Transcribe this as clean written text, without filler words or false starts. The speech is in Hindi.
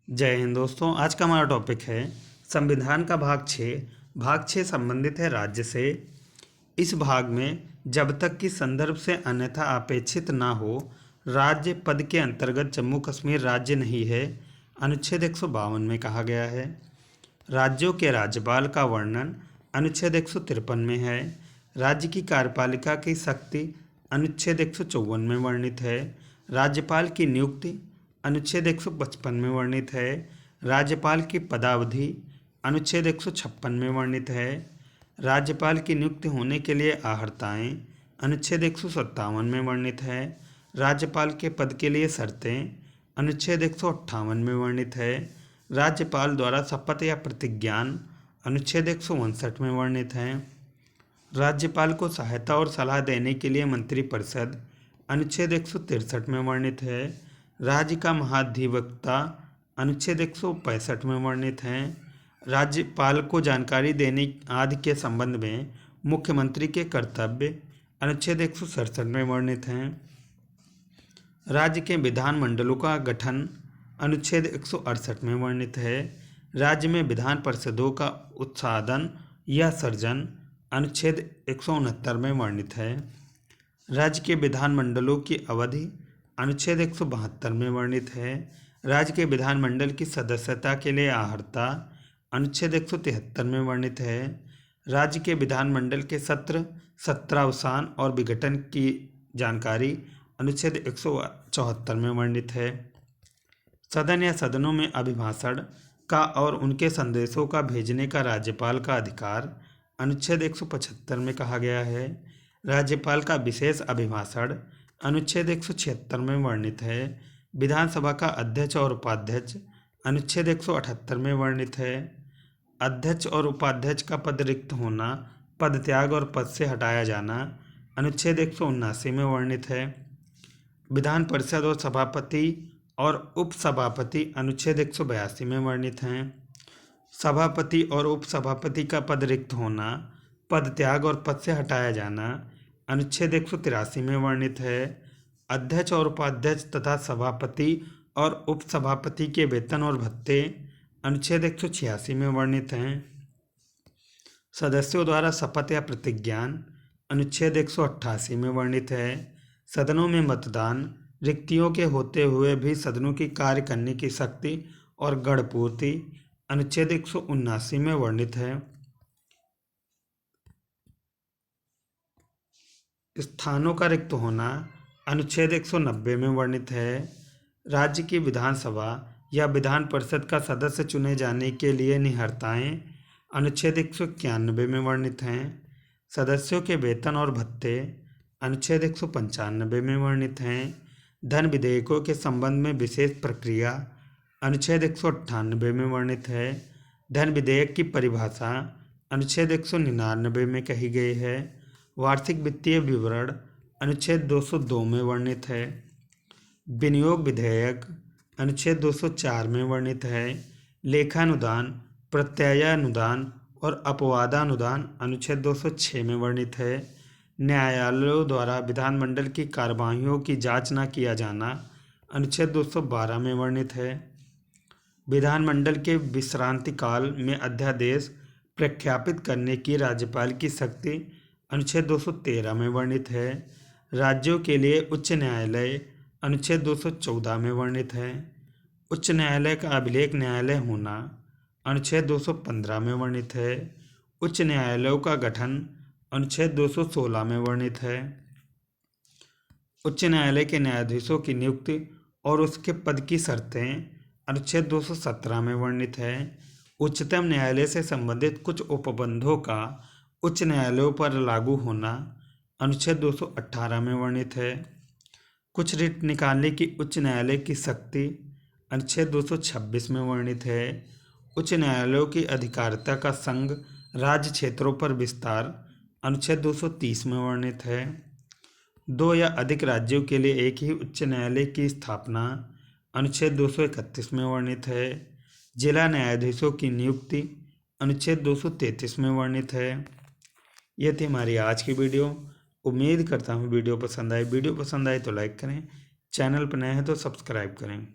जय हिंद दोस्तों। आज का हमारा टॉपिक है संविधान का भाग 6। भाग 6 संबंधित है राज्य से। इस भाग में जब तक कि संदर्भ से अन्यथा अपेक्षित ना हो राज्य पद के अंतर्गत जम्मू कश्मीर राज्य नहीं है, अनुच्छेद 152 में कहा गया है। राज्यों के राज्यपाल का वर्णन अनुच्छेद 153 में है। राज्य की कार्यपालिका की शक्ति अनुच्छेद 154 में वर्णित है। राज्यपाल की नियुक्ति अनुच्छेद 155 में वर्णित है। राज्यपाल की पदावधि अनुच्छेद 156 में वर्णित है। राज्यपाल की नियुक्ति होने के लिए आहर्ताएँ अनुच्छेद 157 में वर्णित है। राज्यपाल के पद के लिए शर्तें अनुच्छेद 158 में वर्णित है। राज्यपाल द्वारा शपथ या प्रतिज्ञान अनुच्छेद 159 में वर्णित है। राज्यपाल को सहायता और सलाह देने के लिए मंत्रिपरिषद अनुच्छेद 163 में वर्णित है। राज्य का महाधिवक्ता अनुच्छेद 165 में वर्णित है। राज्यपाल को जानकारी देने आदि के संबंध में मुख्यमंत्री के कर्तव्य अनुच्छेद 167 में वर्णित हैं। राज्य के विधानमंडलों का गठन अनुच्छेद 168 में वर्णित है। राज्य में विधान परिषदों का उत्साधन या सर्जन अनुच्छेद 169 में वर्णित है। राज्य के विधानमंडलों की अवधि अनुच्छेद 172 में वर्णित है। राज्य के विधानमंडल की सदस्यता के लिए आहर्ता अनुच्छेद 173 में वर्णित है। राज्य के विधानमंडल के सत्र सत्रावसान और विघटन की जानकारी अनुच्छेद 174 में वर्णित है। सदन या सदनों में अभिभाषण का और उनके संदेशों का भेजने का राज्यपाल का अधिकार अनुच्छेद 175 में कहा गया है। राज्यपाल का विशेष अभिभाषण अनुच्छेद 176 में वर्णित है। विधानसभा का अध्यक्ष और उपाध्यक्ष अनुच्छेद 178 में वर्णित है। अध्यक्ष और उपाध्यक्ष का पद रिक्त होना, पद त्याग और पद से हटाया जाना अनुच्छेद 179 में वर्णित है। विधान परिषद और सभापति और उपसभापति अनुच्छेद 182 में वर्णित हैं। सभापति और उपसभापति का पद रिक्त होना, पद त्याग और पद से हटाया जाना अनुच्छेद 183 में वर्णित है। अध्यक्ष और उपाध्यक्ष तथा सभापति और उपसभापति के वेतन और भत्ते अनुच्छेद 186 में वर्णित हैं। सदस्यों द्वारा शपथ या प्रतिज्ञान अनुच्छेद 188 में वर्णित है। सदनों में मतदान, रिक्तियों के होते हुए भी सदनों की कार्य करने की शक्ति और गढ़पूर्ति अनुच्छेद 179 में वर्णित है। स्थानों का रिक्त होना अनुच्छेद 190 में वर्णित है। राज्य की विधानसभा या विधान परिषद का सदस्य चुने जाने के लिए निहर्ताएँ अनुच्छेद 191 में वर्णित हैं। सदस्यों के वेतन और भत्ते अनुच्छेद 195 में वर्णित हैं। धन विधेयकों के संबंध में विशेष प्रक्रिया अनुच्छेद 198 में वर्णित है। धन विधेयक की परिभाषा अनुच्छेद 199 में कही गई है। वार्षिक वित्तीय विवरण अनुच्छेद 202 में वर्णित है। विनियोग विधेयक अनुच्छेद 204 में वर्णित है। लेखानुदान, प्रत्ययानुदान और अपवादानुदान अनुच्छेद 206 में वर्णित है। न्यायालयों द्वारा विधानमंडल की कार्यवाहियों की जांच न किया जाना अनुच्छेद 212 में वर्णित है। विधानमंडल के विश्रांति काल में अध्यादेश प्रख्यापित करने की राज्यपाल की शक्ति अनुच्छेद 213 में वर्णित है। राज्यों के लिए उच्च न्यायालय अनुच्छेद 214 में वर्णित है। उच्च न्यायालय का अभिलेख न्यायालय होना अनुच्छेद 215 में वर्णित है। उच्च न्यायालयों का गठन अनुच्छेद 216 में वर्णित है। उच्च न्यायालय के न्यायाधीशों की नियुक्ति और उसके पद की शर्तें अनुच्छेद 217 में वर्णित है। उच्चतम न्यायालय से संबंधित कुछ उपबंधों का उच्च न्यायालयों पर लागू होना अनुच्छेद 218 में वर्णित है। कुछ रिट निकालने की उच्च न्यायालय की शक्ति अनुच्छेद 226 में वर्णित है। उच्च न्यायालयों की अधिकारिता का संघ राज्य क्षेत्रों पर विस्तार अनुच्छेद 230 में वर्णित है। दो या अधिक राज्यों के लिए एक ही उच्च न्यायालय की स्थापना अनुच्छेद 231 में वर्णित है। जिला न्यायाधीशों की नियुक्ति अनुच्छेद 233 में वर्णित है। ये थी हमारी आज की वीडियो। उम्मीद करता हूँ वीडियो पसंद आए तो लाइक करें, चैनल पर नए हैं तो सब्सक्राइब करें।